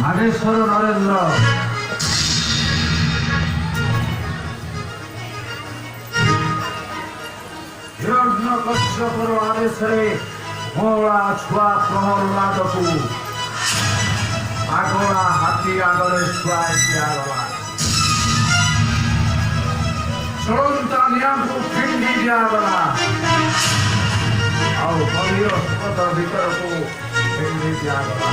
নাগেশ্বর নরেন্দ্র হিরণ্যকশ্যপর আদেশରେ ମଉଳା ଛୁଆ ପ୍ରହଲ୍ଲାଦକୁ ପାଗଳା ହାତୀ ଆଗରେ ଶୁଆଇ ଦିଆଗଲା। ଚଳନ୍ତା ନିଆଁକୁ ଫିଙ୍ଗି ଦିଆଗଲା ଆଉ ଗଭୀର ସମୁଦ୍ର ଭିତରକୁ ଫିଙ୍ଗି ଦିଆଗଲା।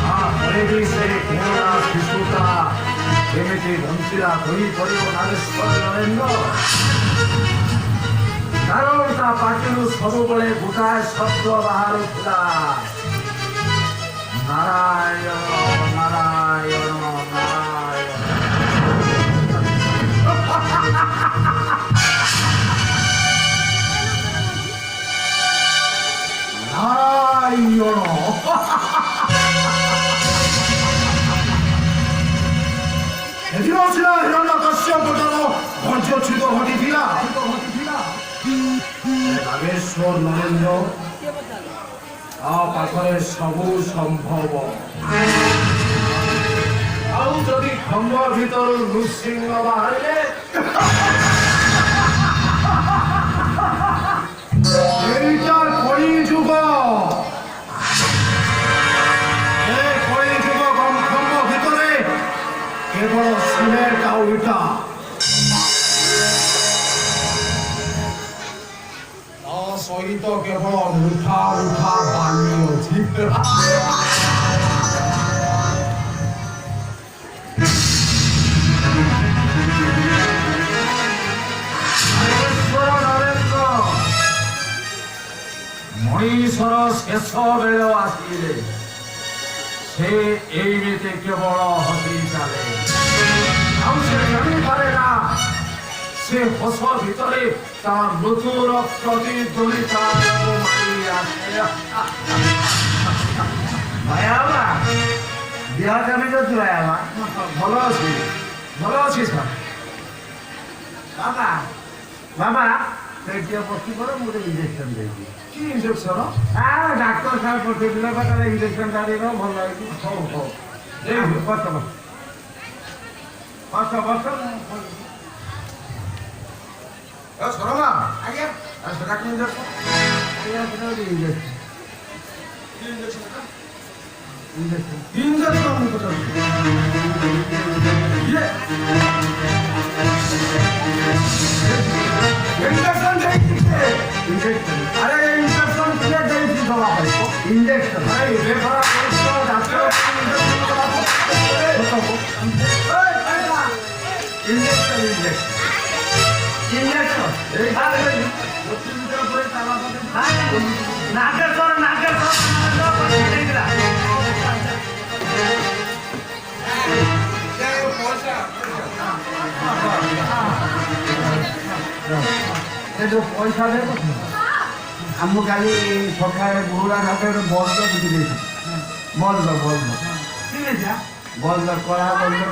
ତାପରେ ବି ସେ ମଉଳା ଶିଶୁଟା କେମିତି ବଞ୍ଚିଲା ହୋଇପାରିବ ନାଗେଶ୍ୱର ନରେନ୍ଦ୍ର? କାରଣ ତା ପାଟିରୁ ସବୁବେଳେ ଗୋଟାଏ ଶବ୍ଦ ବାହାରୁଥିଲା, ନାରାୟଣ ନାରାୟଣ ନାରାୟଣ। ନାରାୟଣ ଏଥିର ସିନା ହିରଣ୍ୟକଶ୍ୟପଙ୍କର ଧୈର୍ଯ୍ୟଚ୍ୟୁତ ଘଟିଥିଲା। ନାଗେଶ୍ୱର ନରେନ୍ଦ୍ର ତା ପାଖରେ ସବୁ ସମ୍ଭବ। ଆଉ ଯଦି ଖମ୍ବ ଭିତରୁ ନୃସିଂହ ବାହାରିଲେ ଏଇଟା କଳିଯୁଗ। ଏ କଳିଯୁଗ ଖମ୍ବ ଭିତରେ କେବଳ ସିମେଣ୍ଟ ଆଉ ଇଟା। ସହିତ କେବଳ ଉଠା ଉଠା ବାଲି ଅଛି। ମଣିଷର ଶେଷ ବେଳ ଆସିଲେ ସେ ଏମିତି କେବଳ ହସି ଚାଲେ। ଆଉ ସେ ଜାଣିପାରେ ନା ସେ ହସ ଭିତରେ ତା ମୃତ୍ୟୁର ପ୍ରତିଦ୍ୱନ୍ଦିତାକୁ ମାରି ଆସେ। ଭାଇଆବା ଦେହ କେମିତି ଅଛି? ଭାଇଆବା ଭଲ ଅଛି, ଭଲ ଅଛି ସାର୍। ବାବା ବାବା ଟିକେ ବସି ପଡ଼, ମୁଁ ଗୋଟେ ଇଞ୍ଜେକ୍ସନ ଦେଇଛି। କି ଇଞ୍ଜେକ୍ସନ? ଡାକ୍ତର ସାର୍ ପଠେଇଥିଲେ ବା ତାହେଲେ ଇଞ୍ଜେକ୍ସନଟା ଦେଇଦେବ, ଭଲ ହେଇଛି। ହଉ ହଉ ବସ ବସ ବସ ବସ। ଶରମା ଆଜ୍ଞା ସେଟା କି ଇଞ୍ଜେକ୍ସନ? ଆଜ୍ଞା ସେଟା ଗୋଟେ ଇଞ୍ଜେକ୍ସନ। ଇଞ୍ଜେକ୍ସନ ମୁଁ ପଚାରୁଛି। ଇଞ୍ଜେକ୍ସନ ଦେଇଛି କିଏ? ଇଞ୍ଜେକ୍ସନ? ଆରେ ଇଞ୍ଜେକ୍ସନ କିଏ ଦେଇଛି ଦବା ପାଇଁ? ଇଞ୍ଜେକ୍ସନ? ଆରେ ଏବେ ଖରା କରୁଛ ଡାକ୍ତର ଇଞ୍ଜେକ୍ସନ ଦବା ଇଞ୍ଜେକ୍ସନ ଇଞ୍ଜେକ୍ସନ ନାଗେଶ୍ୱର ଦେଇଥିଲା। ସେ ଯୋଉ ପଇସା ଦେବ ଆମକୁ କାଲି ସକାଳେ ବୁହୁଳା ଘାଟ ଗୋଟେ ବଲ୍ଦ ବିକି ଦେଇଛି। ବଲ୍ଦ ବଲ୍ଦ ବଲ୍ଦ କଳା ବଲ୍ଦ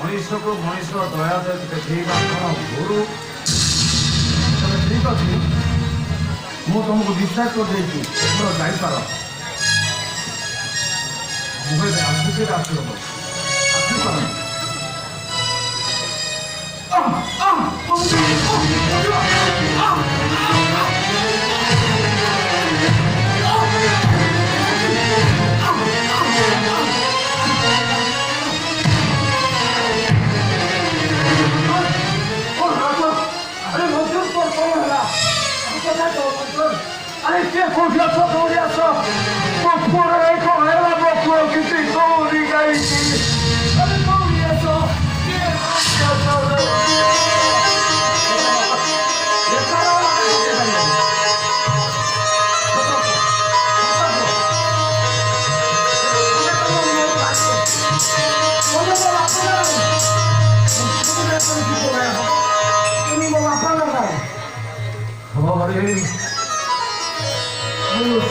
ମଣିଷକୁ ମଣିଷ ଦୟା ଦେଖେଇବା କ'ଣ ଭୁଲ? ଠିକ ଅଛି। ମୁଁ ତମକୁ ବିଶ୍ୱାସ କରିଦେଇଛି ତୁମର ଯାଇପାର ମୁଁ ଆସିକି ଆସିବ ଆସିପାର Aरे que confiança gloriosa! Procura aí com ela, procura que tem como ligar isso. Aरे gloriosa! Que confiança gloriosa!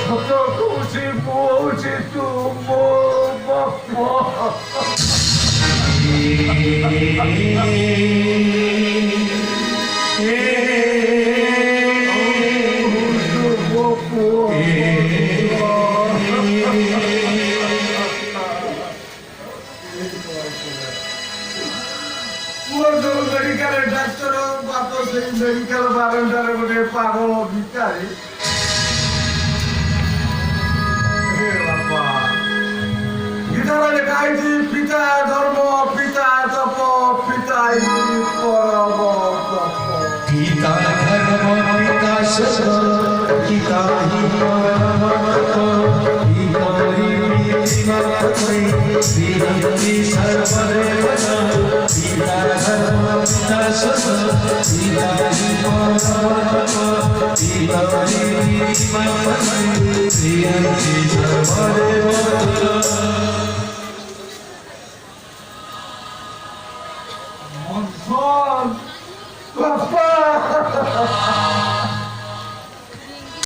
সত খুশি পৌঁছে মেডিকাল ডাক্তার বাপ সেই মেডিকাল বারান্দারে গোটে পাগল ভিকারি গীতারে লেখা হয়েছে পিতা ধর্ম পিতা তপ পিতাই পরম তপ পিতা ধর্ম পিতা সত্য পিতা হি পরম তপ পিতারি বিমাত্রৈ বিরতি সর্বদেবতা পিতা ধর্ম পিতা সত্য পিতা হি পরম তপ পিতারি বিমাত্রৈ বিরতি সর্বদেবতা Papá!